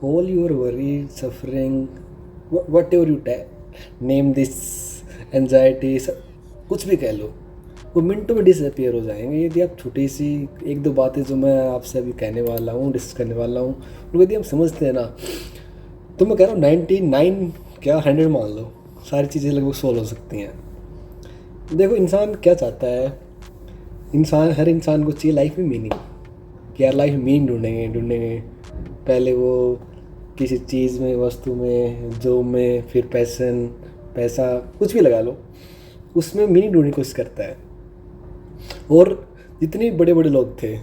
all your worry, suffering, whatever you name this, anxiety, कुछ भी कह लो, वो मिनटों में डिसअपियर हो जाएंगे यदि आप छोटी सी एक दो बातें जो मैं आपसे अभी कहने वाला हूँ, डिस्कस करने वाला हूँ, उनको यदि हम समझते हैं ना, तो मैं कह रहा हूँ 99 क्या 100 मान लो, सारी चीज़ें लगभग सॉल्व हो सकती हैं। देखो इंसान क्या चाहता है, हर इंसान को चाहिए लाइफ में मीनिंग, कि यार लाइफ में मीनिंग ढूंढेंगे। पहले वो किसी चीज़ में, वस्तु में, जॉब में, फिर पैसा कुछ भी लगा लो, उसमें मीनिंग ढूंढने की कोशिश करता है। और जितने बड़े बड़े लोग थे,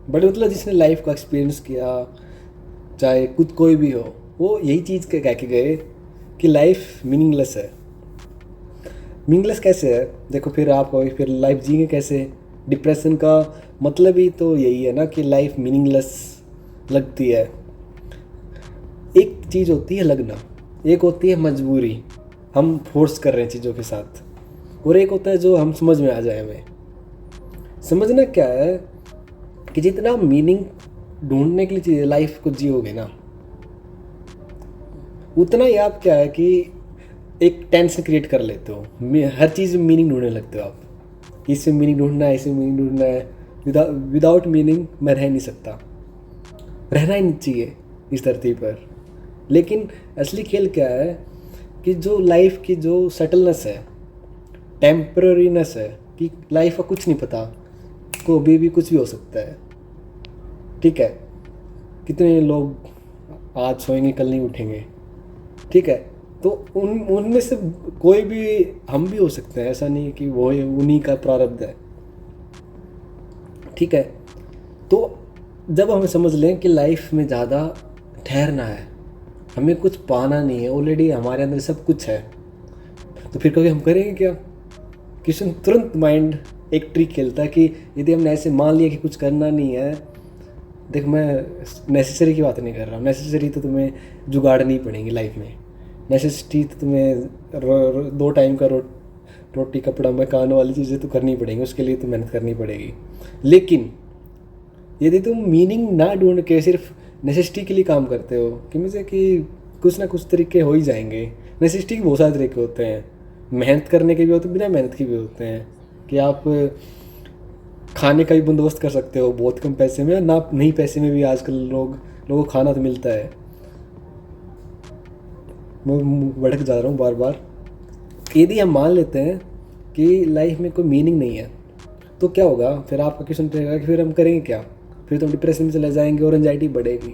बड़े मतलब जिसने लाइफ का एक्सपीरियंस किया, चाहे खुद कोई भी हो, वो यही चीज़ कह के गए कि लाइफ मीनिंगलेस है। मीनिंगलेस कैसे है? देखो फिर लाइफ जिएंगे कैसे? डिप्रेशन का मतलब ही तो यही है ना कि लाइफ मीनिंगलेस लगती है। एक चीज़ होती है लगना, एक होती है मजबूरी, हम फोर्स कर रहे हैं चीज़ों के साथ, और एक होता है जो हम समझ में आ जाए हमें। समझना क्या है कि जितना मीनिंग ढूंढने के लिए लाइफ को जियोगे ना, उतना ही आप क्या है कि एक टेंशन क्रिएट कर लेते हो, हर चीज़ में मीनिंग ढूंढने लगते हो आप। इसमें मीनिंग ढूंढना है, इसमें मीनिंग ढूंढना है, विदाउट मीनिंग मैं रह नहीं सकता, रहना ही नहीं चाहिए इस धरती पर। लेकिन असली खेल क्या है कि जो लाइफ की जो सेटलनेस है, टेम्पररीनेस है, कि लाइफ का कुछ नहीं पता, को अभी भी कुछ भी हो सकता है। ठीक है, कितने लोग आज सोएंगे कल नहीं उठेंगे, ठीक है, तो उनमें से कोई भी, हम भी हो सकते हैं, ऐसा नहीं कि वो उन्हीं का प्रारब्ध है। ठीक है, तो जब हमें समझ लें कि लाइफ में ज़्यादा ठहरना है, हमें कुछ पाना नहीं है, ऑलरेडी हमारे अंदर सब कुछ है, तो फिर कभी हम करेंगे क्या? किशन तुरंत माइंड एक ट्रिक खेलता है कि यदि हमने ऐसे मान लिया कि कुछ करना नहीं है, देख मैं नेसेसरी की बात नहीं कर रहा हूँ, नेसेसरी तो तुम्हें जुगाड़नी पड़ेगी लाइफ में, नेसेसिटी तो तुम्हें 2 टाइम का रोटी कपड़ा मकान वाली चीज़ें तो करनी पड़ेंगी, उसके लिए तो मेहनत करनी पड़ेगी। लेकिन यदि तुम मीनिंग ना ढूंढ के सिर्फ नेसेसिटी के लिए काम करते हो कि मुझे कि कुछ ना कुछ तरीके हो ही जाएंगे, नेसेसिटी के बहुत सारे तरीके होते हैं, मेहनत करने के भी होते हैं, बिना मेहनत के भी होते हैं, कि आप खाने का भी बंदोबस्त कर सकते हो बहुत कम पैसे में, ना नहीं पैसे में भी आजकल लोगों को खाना तो मिलता है। मैं भटक जा रहा हूँ बार बार। यदि हम मान लेते हैं कि लाइफ में कोई मीनिंग नहीं है, तो क्या होगा? फिर आपका क्वेश्चन रहेगा कि फिर हम करेंगे क्या? फिर तो हम डिप्रेशन में चले जाएंगे और एंजाइटी बढ़ेगी।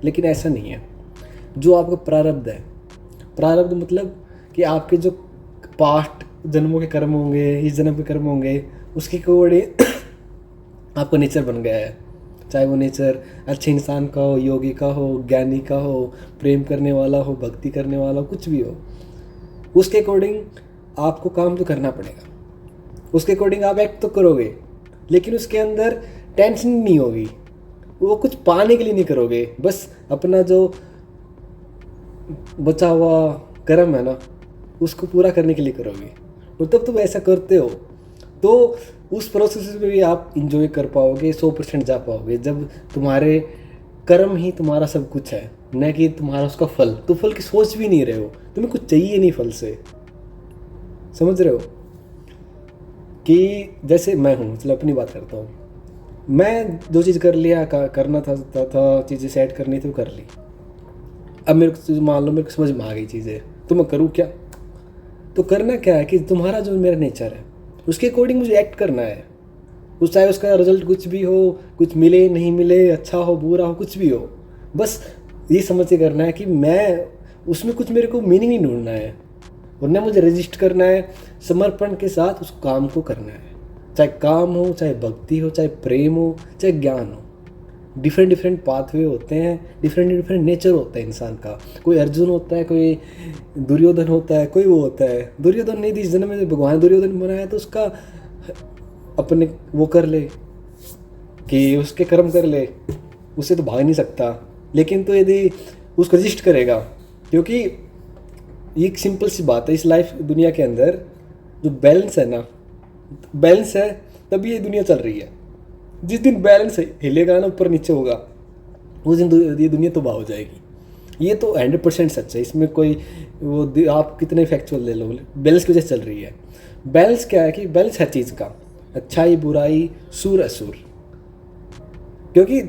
लेकिन ऐसा नहीं है। जो आपका प्रारब्ध है, प्रारब्ध मतलब कि आपके जो पास्ट जन्मों के कर्म होंगे, इस जन्म के कर्म होंगे, उसके अकॉर्डिंग आपका नेचर बन गया है। चाहे वो नेचर अच्छे इंसान का हो, योगी का हो, ज्ञानी का हो, प्रेम करने वाला हो, भक्ति करने वाला हो, कुछ भी हो, उसके अकॉर्डिंग आपको काम तो करना पड़ेगा, उसके अकॉर्डिंग आप एक्ट तो करोगे, लेकिन उसके अंदर टेंशन नहीं होगी। वो कुछ पाने के लिए नहीं करोगे, बस अपना जो बचा हुआ कर्म है ना, उसको पूरा करने के लिए करोगे। और तब तुम ऐसा करते हो तो उस प्रोसेस में भी आप इंजॉय कर पाओगे, 100% जा पाओगे, जब तुम्हारे कर्म ही तुम्हारा सब कुछ है, न कि तुम्हारा उसका फल। तो फल की सोच भी नहीं रहे हो, तुम्हें कुछ चाहिए नहीं फल से। समझ रहे हो? कि जैसे मैं हूँ, चलो अपनी बात करता हूँ, मैं जो चीज़ कर लिया, करना था चीज़ें सेट करनी थी, वो कर ली। अब मेरे को मान लो मेरे को समझ में आ गई चीज़ें, तो मैं करूँ क्या? तो करना क्या है कि तुम्हारा जो मेरा नेचर है उसके अकॉर्डिंग मुझे एक्ट करना है। उस चाहे उसका रिजल्ट कुछ भी हो, कुछ मिले नहीं मिले, अच्छा हो बुरा हो, कुछ भी हो, बस ये समझ के करना है कि मैं उसमें कुछ, मेरे को मीनिंग नहीं ढूंढना है, और न मुझे रजिस्ट करना है, समर्पण के साथ उस काम को करना है। चाहे काम हो, चाहे भक्ति हो, चाहे प्रेम हो, चाहे ज्ञान हो। डिफरेंट पाथवे होते हैं, डिफरेंट नेचर होता है इंसान का। कोई अर्जुन होता है, कोई दुर्योधन होता है, कोई वो होता है। दुर्योधन नहीं थी इस जन्म में, भगवान दुर्योधन बनाया तो उसका अपने वो कर ले कि उसके कर्म कर ले, उससे तो भाग नहीं सकता। लेकिन तो यदि उसको रजिस्ट करेगा, क्योंकि ये एक सिंपल सी बात है, इस लाइफ दुनिया के अंदर जो बैलेंस है ना, बैलेंस है तभी ये दुनिया चल रही है। जिस दिन बैलेंस हिलेगा ना, ऊपर नीचे होगा, उस दिन ये दुनिया तबाह हो जाएगी। ये तो 100% सच है, इसमें कोई आप कितने फैक्चुअल ले लो, बैलेंस की वजह से चल रही है। बैलेंस क्या है कि बैलेंस हर चीज़ का, अच्छाई बुराई सूर असुर, क्योंकि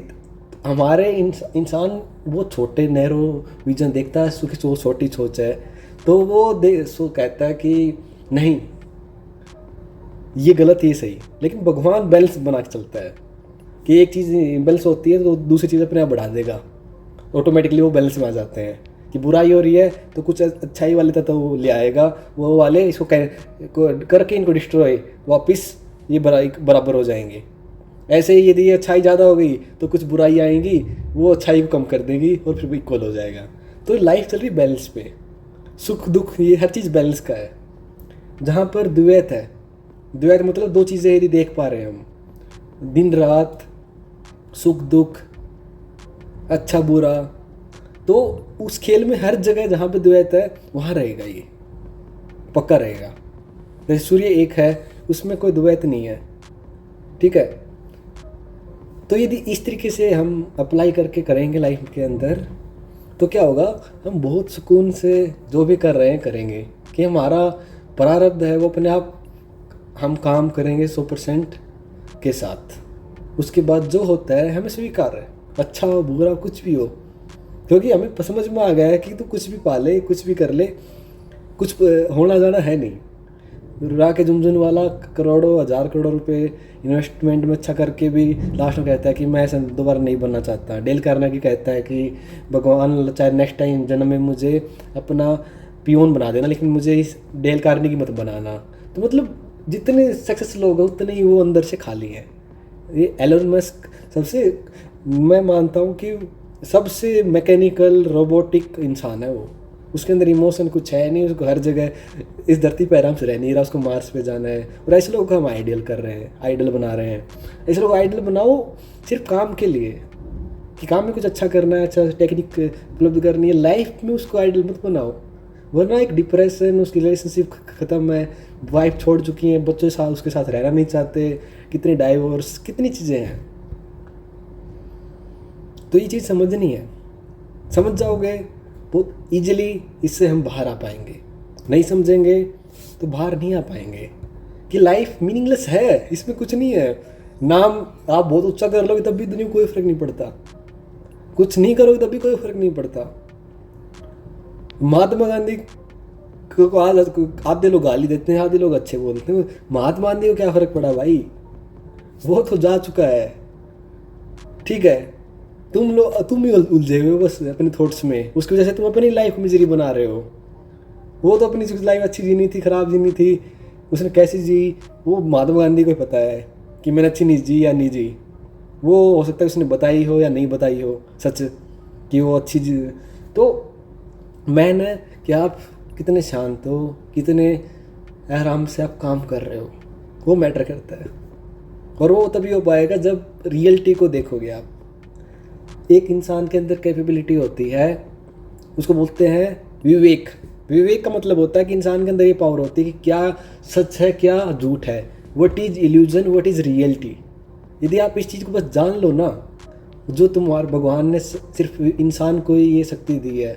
हमारे इंसान वो छोटे नैरो विजन देखता है, उसकी छोटी सोच है, तो वो सो कहता है कि नहीं ये गलत ये सही। लेकिन भगवान बैलेंस बना के चलता है कि एक चीज़ बैलेंस होती है तो दूसरी चीज़ अपने आप बढ़ा देगा, ऑटोमेटिकली वो बैलेंस में आ जाते हैं। कि बुराई हो रही है तो कुछ अच्छाई वाले तत्व वो ले आएगा, वो वाले इसको करके इनको डिस्ट्रॉय, वापस ये बुराई बराबर हो जाएंगे। ऐसे ही यदि अच्छाई ज़्यादा हो गई तो कुछ बुराई आएंगी, वो अच्छाई को कम कर देगी और फिर भी इक्वल हो जाएगा। तो लाइफ चल रही बैलेंस पे, सुख दुख ये हर चीज़ बैलेंस का है। जहाँ पर द्वैत है, द्वैत मतलब दो चीज़ें यदि देख पा रहे हैं हम, दिन रात सुख दुख अच्छा बुरा, तो उस खेल में हर जगह जहाँ पे द्वैत है वहाँ रहेगा, ये पक्का रहेगा। जैसे सूर्य एक है, उसमें कोई द्वैत नहीं है, ठीक है। तो यदि इस तरीके से हम अप्लाई करके करेंगे लाइफ के अंदर, तो क्या होगा, हम बहुत सुकून से जो भी कर रहे हैं करेंगे, कि हमारा प्रारब्ध है वो अपने आप हम काम करेंगे 100% के साथ। उसके बाद जो होता है हमें स्वीकार है, अच्छा हो बुरा कुछ भी हो, क्योंकि हमें समझ में आ गया है कि तू कुछ भी पाले कुछ भी कर ले, कुछ होना जाना है नहीं। राके झुनझुन वाला करोड़ों हजार करोड़ रुपए इन्वेस्टमेंट में अच्छा करके भी लास्ट में कहता है कि मैं दोबारा नहीं बनना चाहता। डेल कार्नेगी कहता है कि भगवान चाहे नेक्स्ट टाइम जन्म में मुझे अपना पियोन बना देना, लेकिन मुझे इस डेल कार्नेगी मत बनाना। तो मतलब जितने सक्सेस लोग हैं उतने ही वो अंदर से खाली हैं। ये एलन मस्क सबसे, मैं मानता हूँ कि सबसे मैकेनिकल रोबोटिक इंसान है वो। उसके अंदर इमोशन कुछ है नहीं, उसको हर जगह इस धरती पर आराम से रह नहीं रहा, उसको मार्स पे जाना है। और ऐसे लोगों को हम आइडियल कर रहे हैं, आइडल बना रहे हैं। ऐसे लोग आइडल बनाओ सिर्फ काम के लिए, कि काम में कुछ अच्छा करना है, अच्छा टेक्निक उपलब्ध करनी है, लाइफ में उसको आइडल मत बनाओ। वरना एक डिप्रेशन, उसकी रिलेशनशिप ख़त्म है, वाइफ छोड़ चुकी हैं, बच्चों के साथ उसके साथ रहना नहीं चाहते, कितने डाइवोर्स, कितनी चीज़ें हैं। तो ये चीज़ समझनी है, समझ जाओगे बहुत ईजिली इससे हम बाहर आ पाएंगे। नहीं समझेंगे तो बाहर नहीं आ पाएंगे। कि लाइफ मीनिंगलेस है, इसमें कुछ नहीं है। नाम आप बहुत ऊंचा कर लोगे तब भी दुनिया को कोई फर्क नहीं पड़ता, कुछ नहीं करोगे तब भी कोई फर्क नहीं पड़ता। महात्मा गांधी को आधे लोग गाली देते हैं, आधे लोग अच्छे बोलते हैं। महात्मा गांधी को क्या फर्क पड़ा भाई, वो तो जा चुका है, ठीक है। तुम ही उलझे हुए हो बस अपने थॉट्स में, उसकी वजह से तुम अपनी लाइफ मिजरी बना रहे हो। वो तो अपनी लाइफ अच्छी जीनी थी, खराब जीनी थी, उसने कैसी जी वो महात्मा गांधी को पता है कि मैंने अच्छी नहीं जी या नहीं जी। वो हो सकता है उसने बताई हो या नहीं बताई हो सच कि वो अच्छी जी। तो मैंने कि आप कितने शांत हो, कितने आराम से आप काम कर रहे हो, वो मैटर करता है। और वो तभी हो पाएगा जब रियलिटी को देखोगे आप। एक इंसान के अंदर कैपेबिलिटी होती है, उसको बोलते हैं विवेक। विवेक का मतलब होता है कि इंसान के अंदर ये पावर होती है कि क्या सच है क्या झूठ है, what is illusion what is reality. यदि आप इस चीज़ को बस जान लो ना, जो तुम्हारे भगवान ने सिर्फ इंसान को ही ये शक्ति दी है,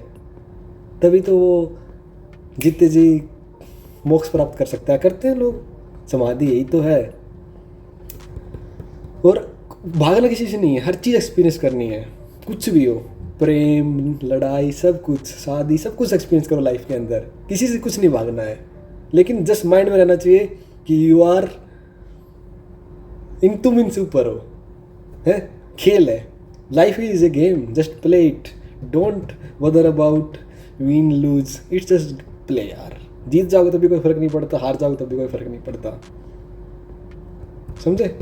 तभी तो वो जीते जी मोक्ष प्राप्त कर सकता है। करते हैं लोग समाधि, यही तो है। और भागना किसी से नहीं है, हर चीज़ एक्सपीरियंस करनी है, कुछ भी हो, प्रेम लड़ाई सब कुछ, शादी सब कुछ एक्सपीरियंस करो लाइफ के अंदर। किसी से कुछ नहीं भागना है, लेकिन जस्ट माइंड में रहना चाहिए कि यू आर तुम इनसे ऊपर हो, है खेल है। Life is a game, just play it, don't bother about win lose, it's just play यार। जीत जाओगे तो भी कोई फर्क नहीं पड़ता, हार जाओगे तो भी कोई फर्क नहीं पड़ता, समझे।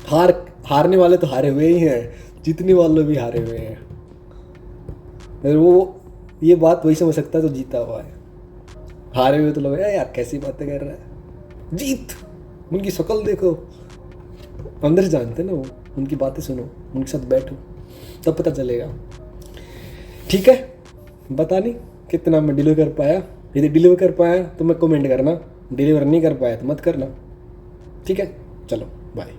हारने वाले तो हारे हुए ही हैं, जीतने वाले भी हारे हुए हैं। अगर वो ये बात वही समझ सकता है तो जीता हुआ है। हारे हुए तो लोग यार कैसी बातें कर रहा है। जीत, उनकी शक्ल देखो, अंदर से जानते ना वो, उनकी बातें सुनो, उनके साथ बैठो, तब पता चलेगा। ठीक है, बता नहीं कितना मैं डिलीवर कर पाया। यदि डिलीवर कर पाया तो मैं कमेंट करना, डिलीवर नहीं कर पाया तो मत करना, ठीक है। चलो बाय।